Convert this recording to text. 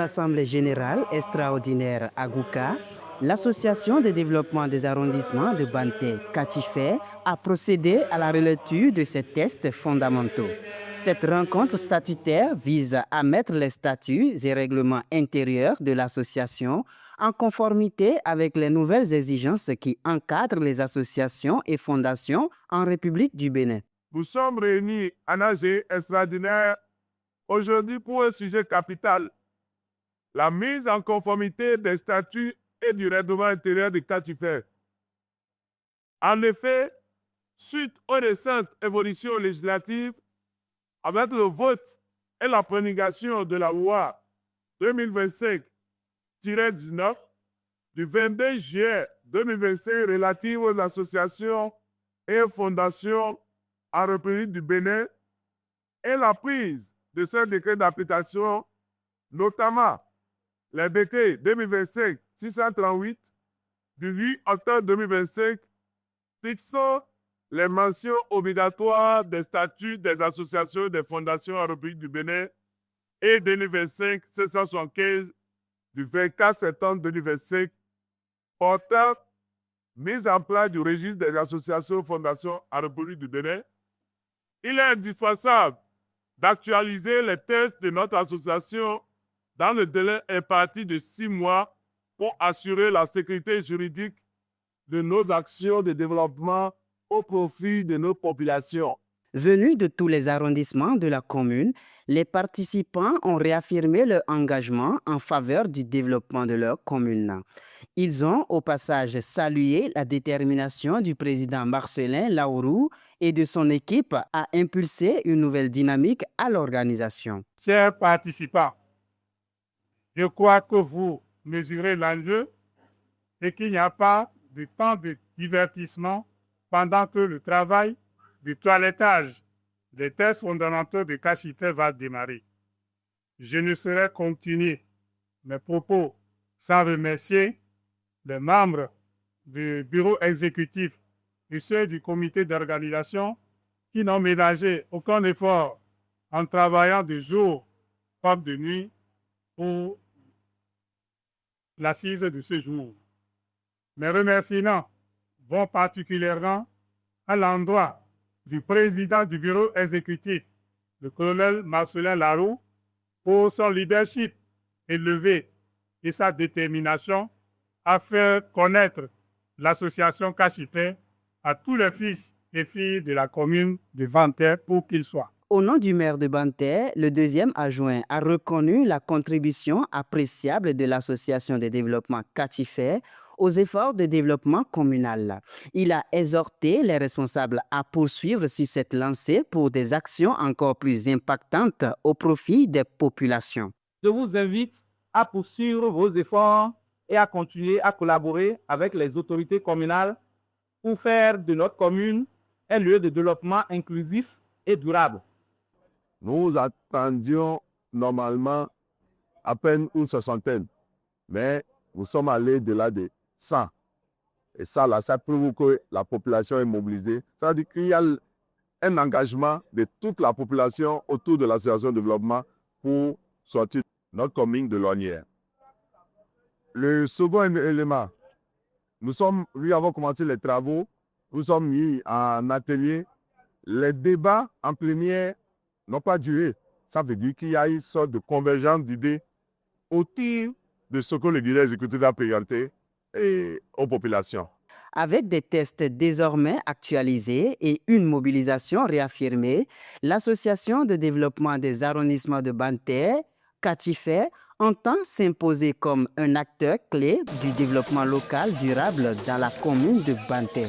l'Assemblée générale extraordinaire à Gouka, l'Association de développement des arrondissements de Banté, Katifé, a procédé à la relecture de ces tests fondamentaux. Cette rencontre statutaire vise à mettre les statuts et règlements intérieurs de l'association en conformité avec les nouvelles exigences qui encadrent les associations et fondations en République du Bénin. Nous sommes réunis en AG extraordinaire aujourd'hui pour un sujet capital, la mise en conformité des statuts et du règlement intérieur de Katifé. En effet, suite aux récentes évolutions législatives, avec le vote et la promulgation de la loi 2025-19 du 22 juillet 2025 relative aux associations et fondations en République du Bénin et la prise de ces décrets d'application, notamment les décrets 2025-638 du 8 octobre 2025 fixant les mentions obligatoires des statuts des associations et des fondations en République du Bénin et 2025-775 du 24 septembre 2025 portant mise en place du registre des associations et fondations en République du Bénin. Il est indispensable d'actualiser les tests de notre association dans le délai imparti de 6 mois pour assurer la sécurité juridique de nos actions de développement au profit de nos populations. Venus de tous les arrondissements de la commune, les participants ont réaffirmé leur engagement en faveur du développement de leur commune. Ils ont au passage salué la détermination du président Marcelin Laourou et de son équipe à impulser une nouvelle dynamique à l'organisation. Chers participants, je crois que vous mesurez l'enjeu et qu'il n'y a pas de temps de divertissement pendant que le travail du toilettage des tests fondamentaux de Katifé va démarrer. Je ne saurais continuer mes propos sans remercier les membres du bureau exécutif et ceux du comité d'organisation qui n'ont ménagé aucun effort en travaillant de jour comme de nuit pour l'assise de ce jour. Mes remerciements vont particulièrement à l'endroit du président du bureau exécutif, le colonel Marcelin Laourou, pour son leadership élevé et sa détermination à faire connaître l'association Katifé à tous les fils et filles de la commune de Banté pour qu'ils soient. Au nom du maire de Banté, le deuxième adjoint a reconnu la contribution appréciable de l'association de développement Katifé aux efforts de développement communal. Il a exhorté les responsables à poursuivre sur cette lancée pour des actions encore plus impactantes au profit des populations. Je vous invite à poursuivre vos efforts et à continuer à collaborer avec les autorités communales pour faire de notre commune un lieu de développement inclusif et durable. Nous attendions normalement à peine une soixantaine, mais nous sommes allés de-delà de 100. Et ça, là, ça prouve que la population est mobilisée. Ça veut dire qu'il y a un engagement de toute la population autour de l'association de développement pour sortir notre commune de l'ornière. Le second élément, nous avons commencé les travaux, nous sommes mis en atelier. Les débats en plénière n'ont pas duré. Ça veut dire qu'il y a une sorte de convergence d'idées autour de ce que le leader exécutif a présenté et aux populations. Avec des tests désormais actualisés et une mobilisation réaffirmée, l'Association de développement des arrondissements de Banté, Katifé, entend s'imposer comme un acteur clé du développement local durable dans la commune de Banté.